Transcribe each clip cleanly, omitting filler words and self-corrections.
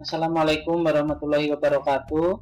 Assalamualaikum warahmatullahi wabarakatuh.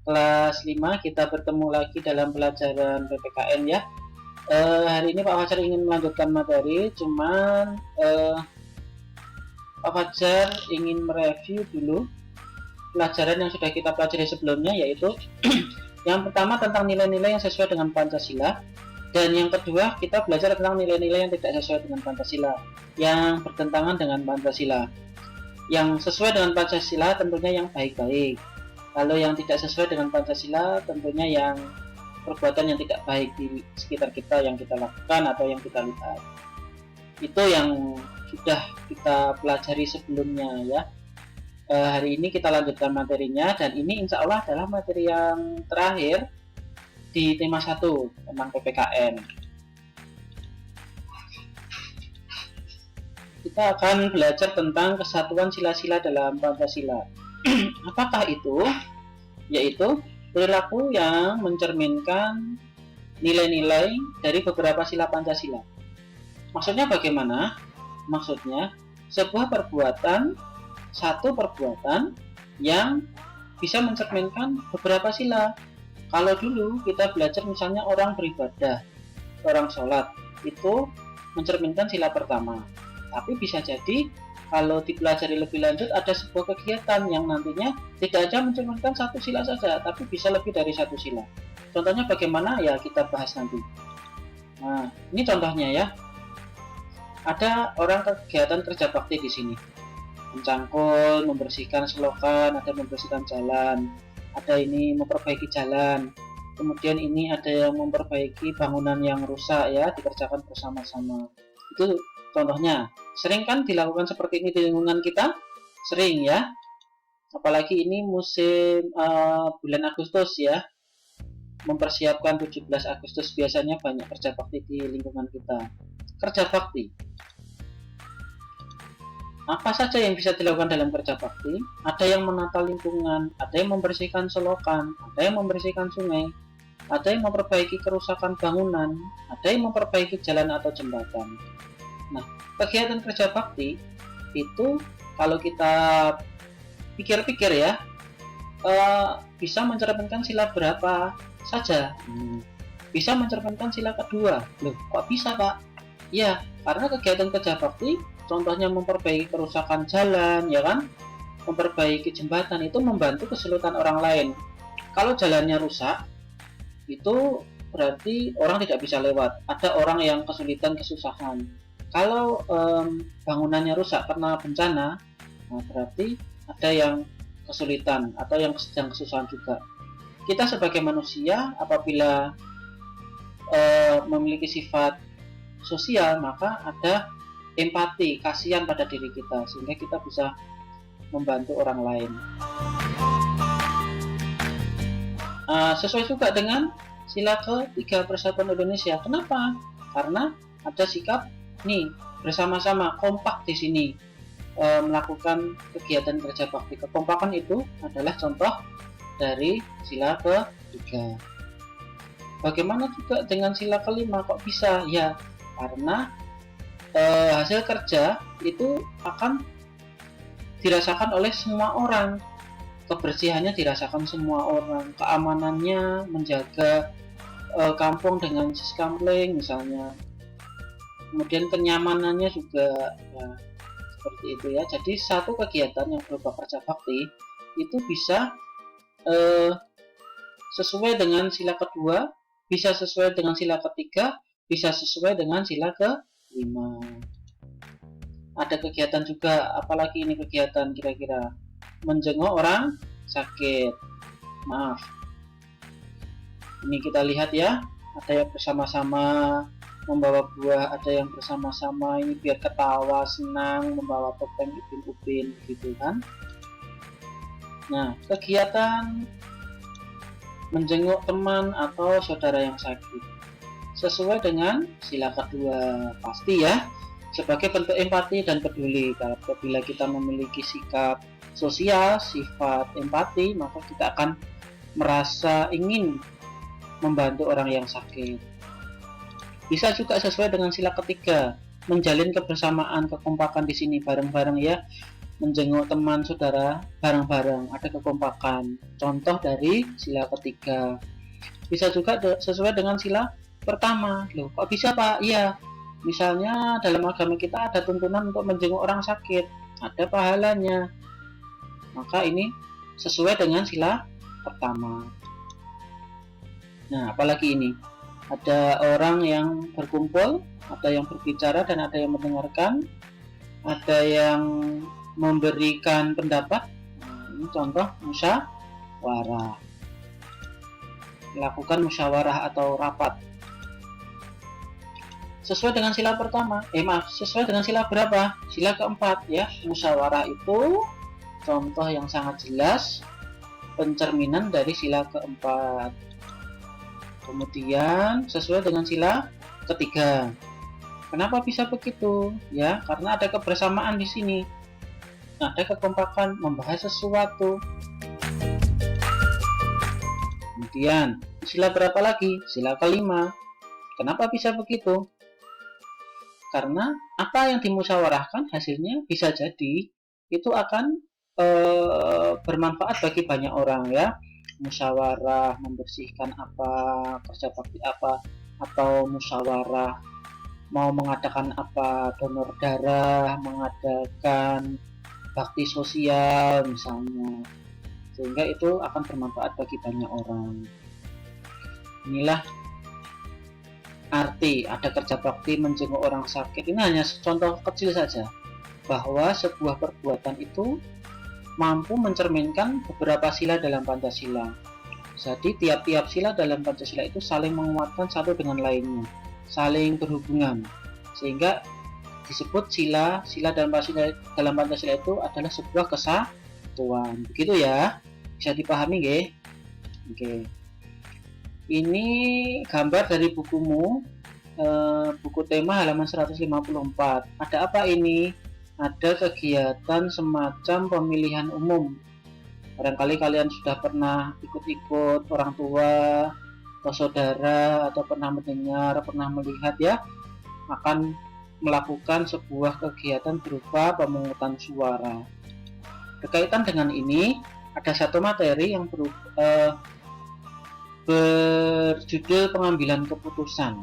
Kelas 5 kita bertemu lagi dalam pelajaran PPKN ya. Hari ini Pak Fajar ingin melanjutkan materi, cuman Pak Fajar ingin mereview dulu pelajaran yang sudah kita pelajari sebelumnya, yaitu yang pertama tentang nilai-nilai yang sesuai dengan Pancasila, dan yang kedua kita belajar tentang nilai-nilai yang tidak sesuai dengan Pancasila, yang bertentangan dengan Pancasila. Yang sesuai dengan Pancasila tentunya yang baik-baik. Kalau yang tidak sesuai dengan Pancasila tentunya yang perbuatan yang tidak baik di sekitar kita yang kita lakukan atau yang kita lihat. Itu yang sudah kita pelajari sebelumnya ya. Hari ini kita lanjutkan materinya, dan ini insya Allah adalah materi yang terakhir di tema 1 tentang PPKN. Kita akan belajar tentang kesatuan sila-sila dalam Pancasila. Apakah itu? Yaitu perilaku yang mencerminkan nilai-nilai dari beberapa sila Pancasila. Maksudnya bagaimana? Maksudnya sebuah perbuatan, satu perbuatan yang bisa mencerminkan beberapa sila. Kalau dulu kita belajar misalnya orang beribadah, orang sholat, itu mencerminkan sila pertama. Tapi bisa jadi kalau dipelajari lebih lanjut ada sebuah kegiatan yang nantinya tidak hanya mencerminkan satu sila saja, tapi bisa lebih dari satu sila. Contohnya bagaimana ya kita bahas nanti. Nah, ini contohnya ya. Ada orang kegiatan kerja bakti di sini. Mencangkul, membersihkan selokan, ada membersihkan jalan, ada ini memperbaiki jalan. Kemudian ini ada yang memperbaiki bangunan yang rusak ya, dikerjakan bersama-sama. Itu contohnya. Sering kan dilakukan seperti ini di lingkungan kita? Sering ya. Apalagi ini musim bulan Agustus ya. Mempersiapkan 17 Agustus biasanya banyak kerja bakti di lingkungan kita. Kerja bakti. Apa saja yang bisa dilakukan dalam kerja bakti? Ada yang menata lingkungan, ada yang membersihkan selokan, ada yang membersihkan sungai, ada yang memperbaiki kerusakan bangunan, ada yang memperbaiki jalan atau jembatan. Nah, kegiatan kerja bakti itu kalau kita pikir-pikir ya, bisa mencerminkan sila berapa saja. Bisa mencerminkan sila kedua. Loh, kok bisa Pak? Ya, karena kegiatan kerja bakti contohnya memperbaiki kerusakan jalan, ya kan? Memperbaiki jembatan itu membantu kesulitan orang lain. Kalau jalannya rusak, itu berarti orang tidak bisa lewat. Ada orang yang kesulitan, kesusahan. Kalau bangunannya rusak karena bencana, nah berarti ada yang kesulitan atau yang sedang kesusahan juga. Kita sebagai manusia apabila memiliki sifat sosial, maka ada empati, kasihan pada diri kita, sehingga kita bisa membantu orang lain. Sesuai juga dengan sila ketiga Persatuan Indonesia. Kenapa? Karena ada sikap nih bersama-sama kompak di sini melakukan kegiatan kerja bakti. Kekompakan itu adalah contoh dari sila ketiga. Bagaimana juga dengan sila kelima? Kok bisa? Ya, karena hasil kerja itu akan dirasakan oleh semua orang. Kebersihannya dirasakan semua orang, keamanannya, menjaga kampung dengan siskamling misalnya. Kemudian kenyamanannya juga ya, seperti itu ya. Jadi satu kegiatan yang berupa kerja bakti itu bisa sesuai dengan sila kedua, bisa sesuai dengan sila ketiga, bisa sesuai dengan sila kelima. Ada kegiatan juga, apalagi ini kegiatan kira-kira menjenguk orang sakit. Maaf. Ini kita lihat ya, ada yang bersama-sama membawa buah, ada yang bersama-sama ini biar ketawa, senang, membawa topeng upin-upin gitu kan. Nah, kegiatan menjenguk teman atau saudara yang sakit sesuai dengan sila kedua pasti ya, sebagai bentuk empati dan peduli. Apabila kita memiliki sikap sosial, sifat empati, maka kita akan merasa ingin membantu orang yang sakit. Bisa juga sesuai dengan sila ketiga, menjalin kebersamaan, kekompakan di sini bareng-bareng ya. menjenguk teman saudara bareng-bareng, ada kekompakan. Contoh dari sila ketiga. Bisa juga sesuai dengan sila pertama. Loh, kok bisa Pak? Iya, misalnya dalam agama kita ada tuntunan untuk menjenguk orang sakit, ada pahalanya. Maka ini sesuai dengan sila pertama. Nah, apalagi ini? Ada orang yang berkumpul, ada yang berbicara dan ada yang mendengarkan, ada yang memberikan pendapat. Ini contoh musyawarah. Lakukan musyawarah atau rapat. Sesuai dengan sila pertama. Sesuai dengan sila berapa? Sila keempat ya. Musyawarah itu contoh yang sangat jelas pencerminan dari sila keempat. Kemudian sesuai dengan sila ketiga. Kenapa bisa begitu? Ya, karena ada kebersamaan di sini. Ada kekompakan membahas sesuatu. Kemudian sila berapa lagi? Sila kelima. Kenapa bisa begitu? Karena apa yang dimusyawarahkan hasilnya bisa jadi itu akan bermanfaat bagi banyak orang ya. Musyawarah membersihkan apa, kerja bakti apa, atau musyawarah mau mengadakan apa, donor darah, mengadakan bakti sosial misalnya, sehingga itu akan bermanfaat bagi banyak orang. Inilah arti ada kerja bakti menjenguk orang sakit. Ini hanya contoh kecil saja bahwa sebuah perbuatan itu mampu mencerminkan beberapa sila dalam Pancasila. Jadi tiap-tiap sila dalam Pancasila itu saling menguatkan satu dengan lainnya, saling berhubungan, sehingga disebut sila dalam Pancasila itu adalah sebuah kesatuan. Begitu ya, bisa dipahami nggih? Oke. Ini gambar dari bukumu, buku tema halaman 154. Ada apa ini? Ada kegiatan semacam pemilihan umum. Barangkali kalian sudah pernah ikut-ikut orang tua atau saudara, atau pernah mendengar, pernah melihat ya, akan melakukan sebuah kegiatan berupa pemungutan suara. Berkaitan dengan ini, ada satu materi yang berjudul pengambilan keputusan.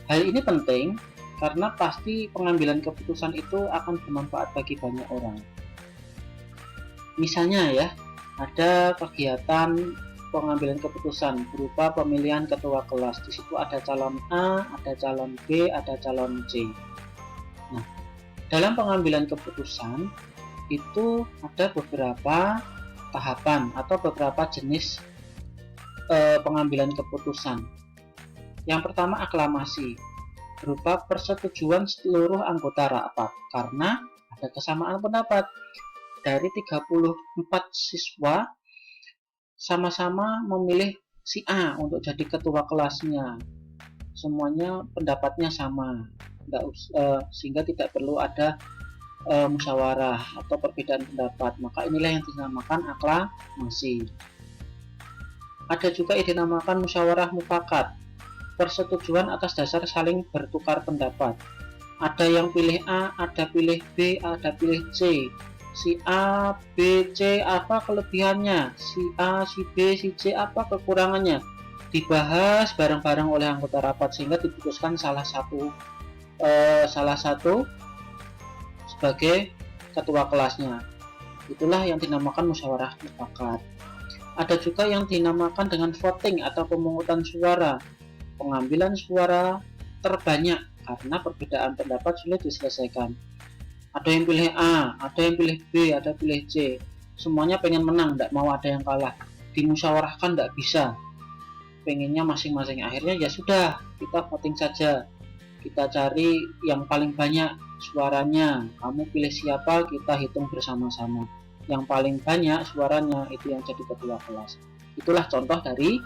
Hal ini penting karena pasti pengambilan keputusan itu akan bermanfaat bagi banyak orang. Misalnya ya, ada kegiatan pengambilan keputusan berupa pemilihan ketua kelas. Di situ ada calon A, ada calon B, ada calon C. Nah, dalam pengambilan keputusan itu ada beberapa tahapan atau beberapa jenis pengambilan keputusan. Yang pertama aklamasi, berupa persetujuan seluruh anggota rapat karena ada kesamaan pendapat. Dari 34 siswa sama-sama memilih si A untuk jadi ketua kelasnya. Semuanya pendapatnya sama, sehingga tidak perlu ada musyawarah atau perbedaan pendapat. Maka inilah yang dinamakan aklamasi. Ada juga yang dinamakan musyawarah mufakat, persetujuan atas dasar saling bertukar pendapat. Ada yang pilih A, ada pilih B, ada pilih C. Si A, B, C apa kelebihannya, si A, si B, si C apa kekurangannya, dibahas bareng-bareng oleh anggota rapat sehingga diputuskan salah satu sebagai ketua kelasnya. Itulah yang dinamakan musyawarah mufakat. Ada juga yang dinamakan dengan voting atau pemungutan suara, pengambilan suara terbanyak karena perbedaan pendapat sulit diselesaikan. Ada yang pilih A, ada yang pilih B, ada pilih C. Semuanya pengen menang, tidak mau ada yang kalah. Dimusyawarahkan tidak bisa. Pengennya masing-masing. Akhirnya ya sudah, kita voting saja. Kita cari yang paling banyak suaranya. Kamu pilih siapa, kita hitung bersama-sama. Yang paling banyak suaranya itu yang jadi ketua kelas. Itulah contoh dari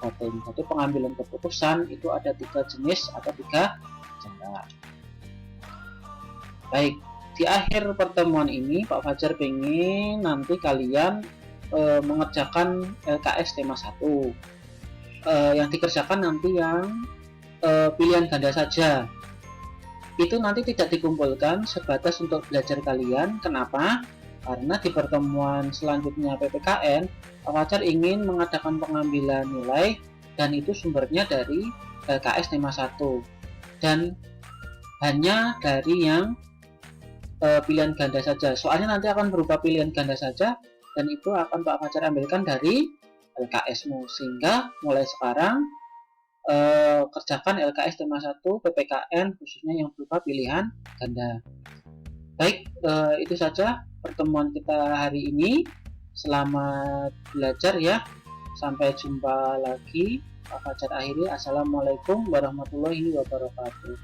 voting. Jadi pengambilan keputusan itu ada 3 jenis atau 3 cara. Baik. Di akhir pertemuan ini Pak Fajar pengen nanti kalian mengerjakan LKS tema 1. Yang dikerjakan nanti yang pilihan ganda saja. itu nanti tidak dikumpulkan sebatas untuk belajar kalian. Kenapa? Karena di pertemuan selanjutnya PPKN, Pak Fajar ingin mengadakan pengambilan nilai dan itu sumbernya dari KS tema 1 dan hanya dari yang pilihan ganda saja. Soalnya nanti akan berupa pilihan ganda saja dan itu akan Pak Fajar ambilkan dari LKS-mu, sehingga mulai sekarang kerjakan LKS tema 1 PPKN khususnya yang berupa pilihan ganda. Baik, itu saja pertemuan kita hari ini. Selamat belajar ya. Sampai jumpa lagi. Pak Fajar akhiri. Assalamualaikum warahmatullahi wabarakatuh.